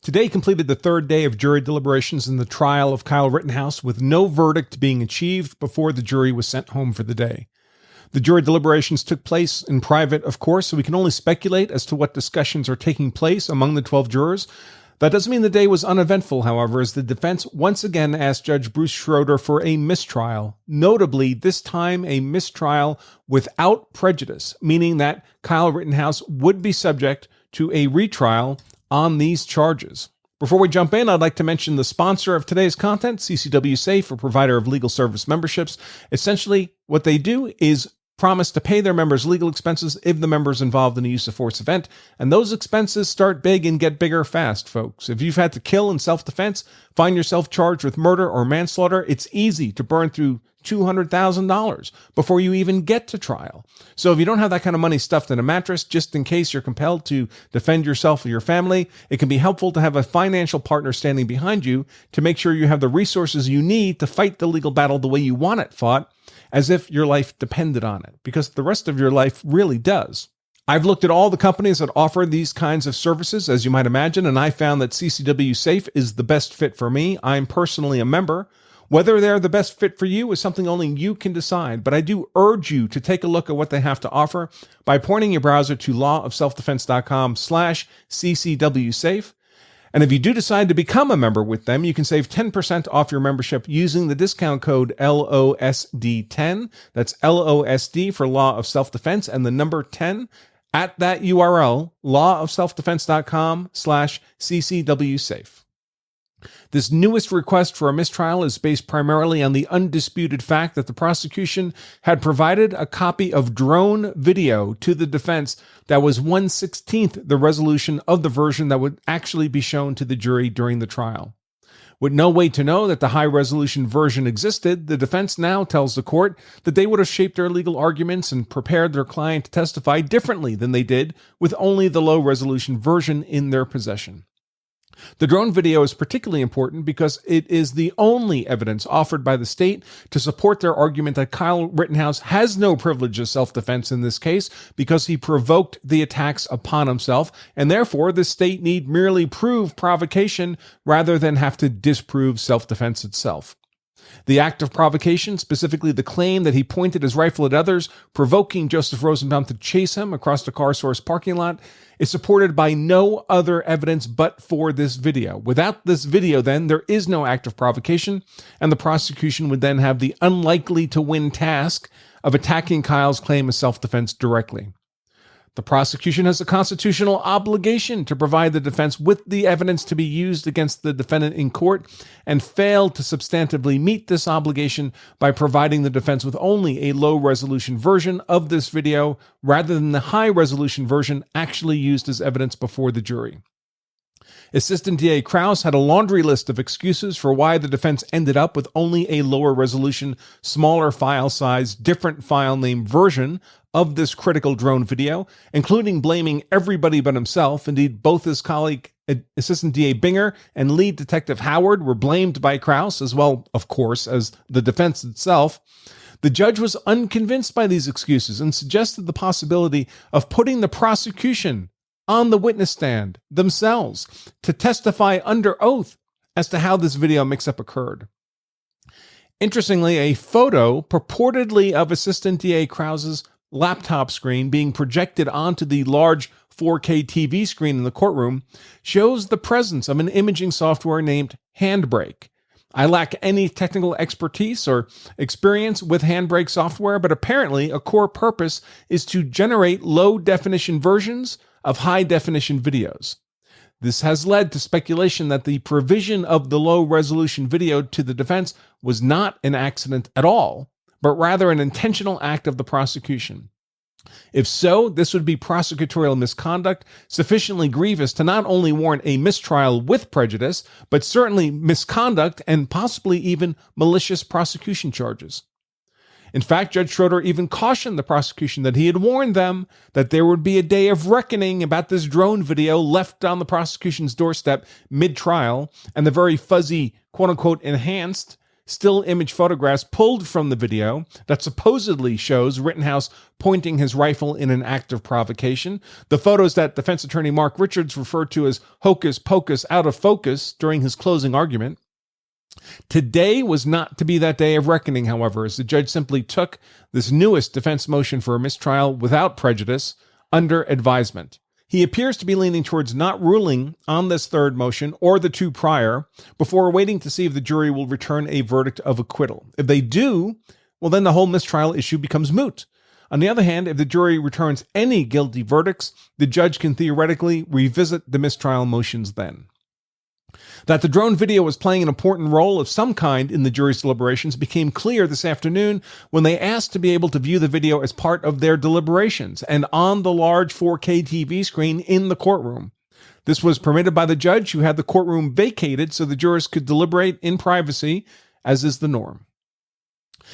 Today completed the third day of jury deliberations in the trial of Kyle Rittenhouse, with no verdict being achieved before the jury was sent home for the day. The jury deliberations took place in private, of course, so we can only speculate as to what discussions are taking place among the 12 jurors. That doesn't mean the day was uneventful, however, as the defense once again asked Judge Bruce Schroeder for a mistrial. Notably, this time a mistrial without prejudice, meaning that Kyle Rittenhouse would be subject to a retrial on these charges. Before we jump in, I'd like to mention the sponsor of today's content, CCW Safe, a provider of legal service memberships. Essentially, what they do is promise to pay their members legal expenses if the member is involved in a use of force event, and those expenses start big and get bigger fast, folks. If you've had to kill in self-defense, find yourself charged with murder or manslaughter, it's easy to burn through $200,000 before you even get to trial. So if you don't have that kind of money stuffed in a mattress, just in case you're compelled to defend yourself or your family, it can be helpful to have a financial partner standing behind you to make sure you have the resources you need to fight the legal battle the way you want it fought, as if your life depended on it, because the rest of your life really does. I've looked at all the companies that offer these kinds of services, as you might imagine, and I found that CCW Safe is the best fit for me. I'm personally a member. Whether they're the best fit for you is something only you can decide, but I do urge you to take a look at what they have to offer by pointing your browser to lawofselfdefense.com/CCWSafe. And if you do decide to become a member with them, you can save 10% off your membership using the discount code LOSD10. That's LOSD for Law of Self-Defense and the number 10 at that URL, lawofselfdefense.com/CCWSafe. This newest request for a mistrial is based primarily on the undisputed fact that the prosecution had provided a copy of drone video to the defense that was 1/16 the resolution of the version that would actually be shown to the jury during the trial. With no way to know that the high-resolution version existed, the defense now tells the court that they would have shaped their legal arguments and prepared their client to testify differently than they did with only the low-resolution version in their possession. The drone video is particularly important because it is the only evidence offered by the state to support their argument that Kyle Rittenhouse has no privilege of self-defense in this case because he provoked the attacks upon himself, and therefore the state need merely prove provocation rather than have to disprove self-defense itself. The act of provocation, specifically the claim that he pointed his rifle at others, provoking Joseph Rosenbaum to chase him across the CarSource parking lot, is supported by no other evidence but for this video. Without this video, then, there is no act of provocation, and the prosecution would then have the unlikely-to-win task of attacking Kyle's claim of self-defense directly. The prosecution has a constitutional obligation to provide the defense with the evidence to be used against the defendant in court, and failed to substantively meet this obligation by providing the defense with only a low-resolution version of this video rather than the high-resolution version actually used as evidence before the jury. Assistant DA Krause had a laundry list of excuses for why the defense ended up with only a lower resolution, smaller file size, different file name version of this critical drone video, including blaming everybody but himself. Indeed, both his colleague, Assistant DA Binger, and lead detective Howard were blamed by Krause, as well, of course, as the defense itself. The judge was unconvinced by these excuses and suggested the possibility of putting the prosecution on the witness stand themselves to testify under oath as to how this video mix-up occurred. Interestingly, a photo purportedly of Assistant DA Krause's laptop screen being projected onto the large 4K TV screen in the courtroom shows the presence of an imaging software named Handbrake. I lack any technical expertise or experience with Handbrake software, but apparently a core purpose is to generate low-definition versions of high-definition videos. This has led to speculation that the provision of the low-resolution video to the defense was not an accident at all, but rather an intentional act of the prosecution. If so, this would be prosecutorial misconduct sufficiently grievous to not only warrant a mistrial with prejudice, but certainly misconduct and possibly even malicious prosecution charges. In fact, Judge Schroeder even cautioned the prosecution that he had warned them that there would be a day of reckoning about this drone video left on the prosecution's doorstep mid-trial, and the very fuzzy, quote-unquote, enhanced still image photographs pulled from the video that supposedly shows Rittenhouse pointing his rifle in an act of provocation, the photos that defense attorney Mark Richards referred to as hocus pocus out of focus during his closing argument. Today was not to be that day of reckoning, however, as the judge simply took this newest defense motion for a mistrial without prejudice under advisement. He appears to be leaning towards not ruling on this third motion or the two prior before waiting to see if the jury will return a verdict of acquittal. If they do, well, then the whole mistrial issue becomes moot. On the other hand, if the jury returns any guilty verdicts, the judge can theoretically revisit the mistrial motions then. That the drone video was playing an important role of some kind in the jury's deliberations became clear this afternoon when they asked to be able to view the video as part of their deliberations and on the large 4K TV screen in the courtroom. This was permitted by the judge, who had the courtroom vacated so the jurors could deliberate in privacy, as is the norm.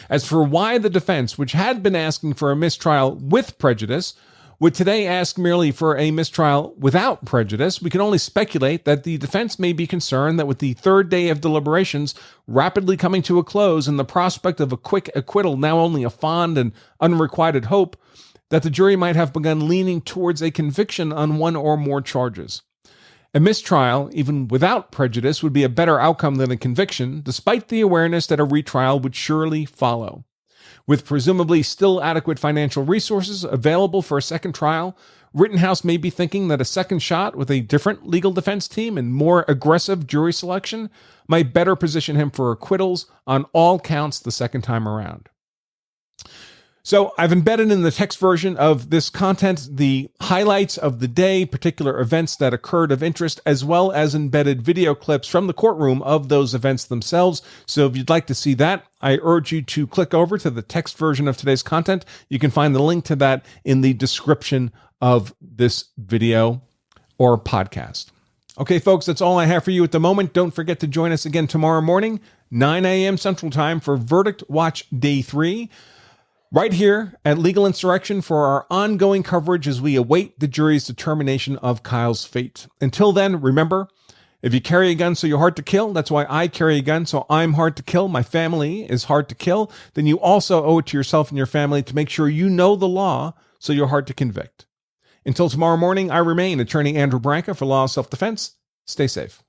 As for why the defense, which had been asking for a mistrial with prejudice, would today ask merely for a mistrial without prejudice, we can only speculate that the defense may be concerned that with the third day of deliberations rapidly coming to a close and the prospect of a quick acquittal now only a fond and unrequited hope, that the jury might have begun leaning towards a conviction on one or more charges. A mistrial, even without prejudice, would be a better outcome than a conviction, despite the awareness that a retrial would surely follow. With presumably still adequate financial resources available for a second trial, Rittenhouse may be thinking that a second shot with a different legal defense team and more aggressive jury selection might better position him for acquittals on all counts the second time around. So I've embedded in the text version of this content the highlights of the day, particular events that occurred of interest, as well as embedded video clips from the courtroom of those events themselves. So if you'd like to see that, I urge you to click over to the text version of today's content. You can find the link to that in the description of this video or podcast. Okay, folks, that's all I have for you at the moment. Don't forget to join us again tomorrow morning, 9 a.m. Central Time for Verdict Watch Day 3. Right here at Legal Insurrection for our ongoing coverage as we await the jury's determination of Kyle's fate. Until then, remember, if you carry a gun so you're hard to kill, that's why I carry a gun so I'm hard to kill, my family is hard to kill, then you also owe it to yourself and your family to make sure you know the law so you're hard to convict. Until tomorrow morning, I remain Attorney Andrew Branca for Law of Self-Defense. Stay safe.